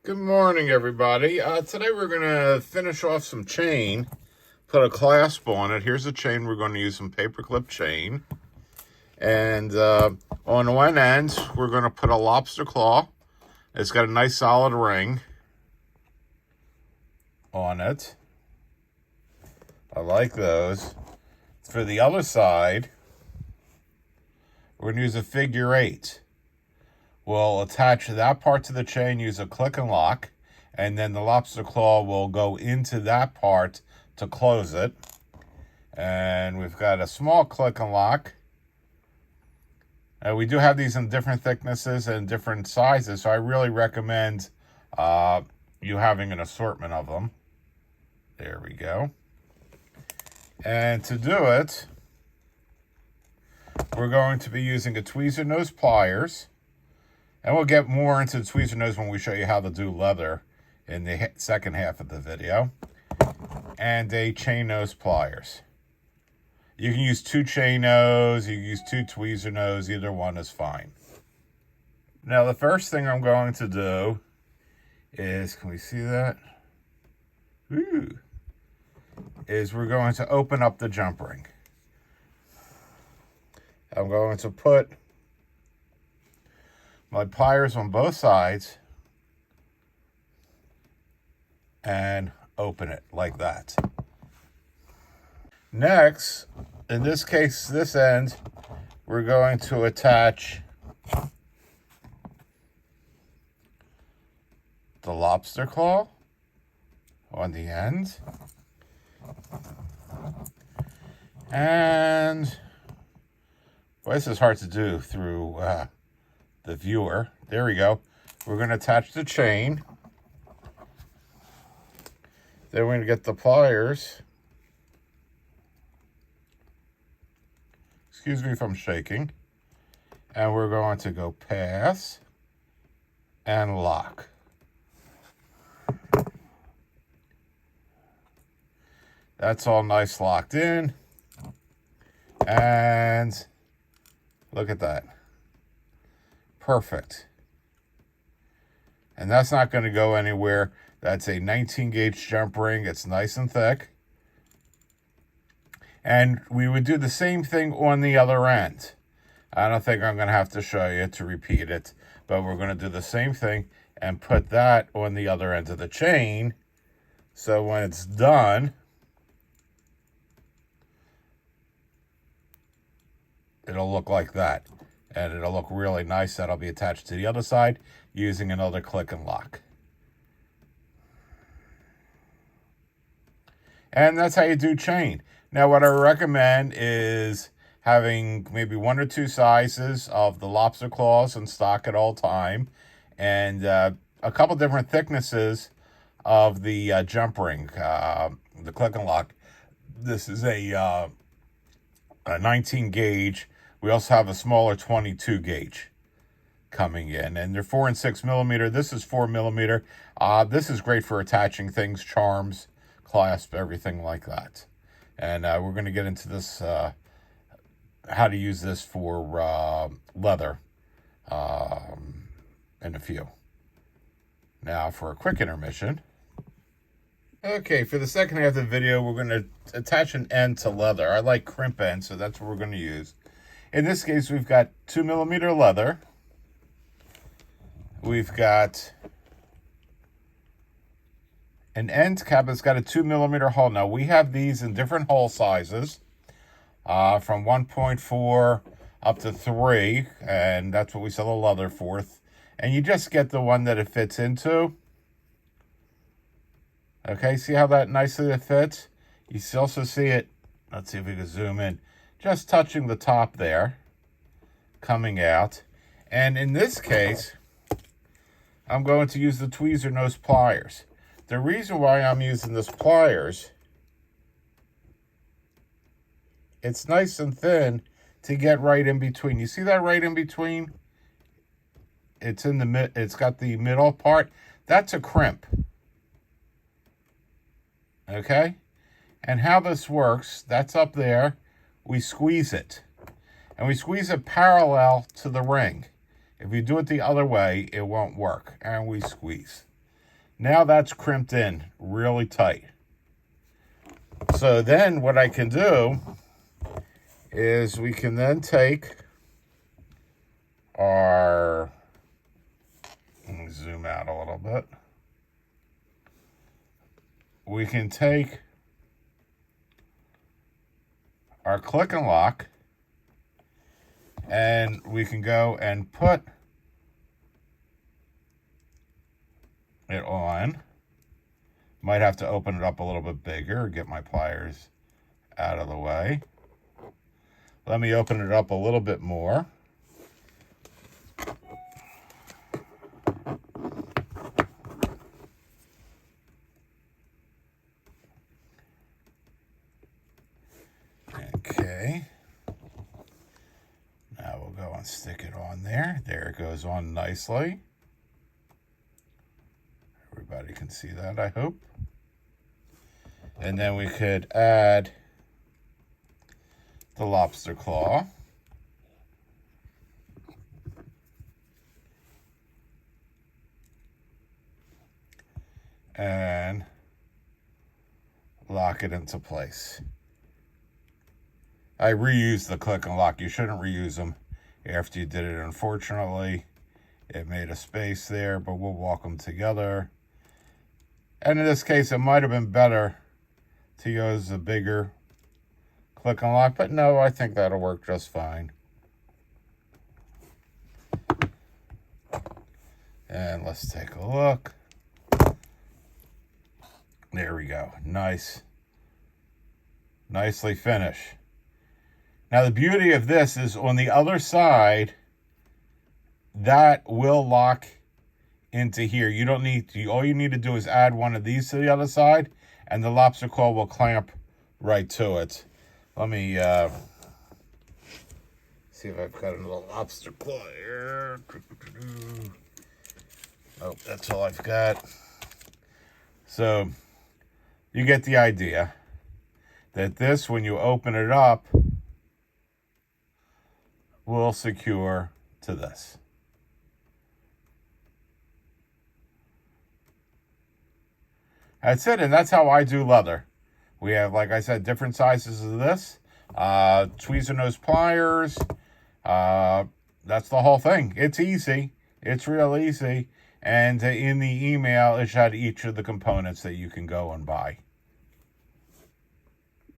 Good morning, everybody. Today we're going to finish off some chain, put a clasp on it. Here's the chain. We're going to use some paperclip chain. And on one end, we're going to put a lobster claw. It's got a nice solid ring on it. I like those. For the other side, we're going to use a figure 8. We'll attach that part to the chain, use a click and lock, and then the lobster claw will go into that part to close it. And we've got a small click and lock. We do have these in different thicknesses and different sizes, so I really recommend you having an assortment of them. There we go. And to do it, we're going to be using a tweezer nose pliers. And we'll get more into the tweezer nose when we show you how to do leather in the second half of the video. And a chain nose pliers. You can use 2 chain nose, you can use 2 tweezer nose, either one is fine. Now the first thing I'm going to do is, can we see that? Ooh. Is we're going to open up the jump ring. I'm going to put my pliers on both sides and open it like that. Next, in this case, this end, we're going to attach the lobster claw on the end. And, well, this is hard to do through the viewer. There we go. We're going to attach the chain. Then we're going to get the pliers. Excuse me if I'm shaking. And we're going to go pass and lock. That's all nice locked in. And look at that. Perfect. And that's not going to go anywhere. That's a 19 gauge jump ring. It's nice and thick. And we would do the same thing on the other end. I don't think I'm going to have to show you to repeat it, but we're going to do the same thing and put that on the other end of the chain. So when it's done, it'll look like that. And it'll look really nice. That'll be attached to the other side using another click and lock. And that's how you do chain. Now, what I recommend is having maybe 1 or 2 sizes of the lobster claws in stock at all time. And a couple different thicknesses of the jump ring, the click and lock. This is a 19 gauge. We also have a smaller 22 gauge coming in, and they're 4 and 6 millimeter. This is 4 millimeter. This is great for attaching things, charms, clasp, everything like that. And we're going to get into this, how to use this for leather in a few. Now for a quick intermission. Okay, for the second half of the video, we're going to attach an end to leather. I like crimp ends, so that's what we're going to use. In this case, we've got 2 millimeter leather. We've got an end cap that's got a 2 millimeter hole. Now, we have these in different hole sizes, from 1.4 up to 3, and that's what we sell the leather for. And you just get the one that it fits into. Okay, see how that nicely fits? You also see it, let's see if we can zoom in, just touching the top there, coming out. And in this case, I'm going to use the tweezer nose pliers. The reason why I'm using this pliers, it's nice and thin to get right in between. You see that right in between? It's in the it's got the middle part. That's a crimp. Okay? And how this works, that's up there. We squeeze it. And we squeeze it parallel to the ring. If you do it the other way, it won't work. And we squeeze. Now that's crimped in really tight. So then what I can do is we can then take our, let me zoom out a little bit. We can take our click and lock, and we can go and put it on. Might have to open it up a little bit bigger, get my pliers out of the way. Let me open it up a little bit more. Okay. Now we'll go and stick it on there. There it goes on nicely. Everybody can see that, I hope. And then we could add the lobster claw. And lock it into place. I reused the click and lock. You shouldn't reuse them after you did it. Unfortunately, it made a space there, but we'll walk them together. And in this case, it might have been better to use a bigger click and lock, but no, I think that'll work just fine. And let's take a look. There we go. Nice. Nicely finished. Now the beauty of this is on the other side, that will lock into here. You don't need to, all you need to do is add one of these to the other side, and the lobster claw will clamp right to it. Let me see if I've got another lobster claw here. Oh, that's all I've got. So you get the idea that this, when you open it up, will secure to this. That's it, and that's how I do leather. We have, like I said, different sizes of this. Tweezer nose pliers. That's the whole thing. It's easy. It's real easy. And in the email, it had each of the components that you can go and buy.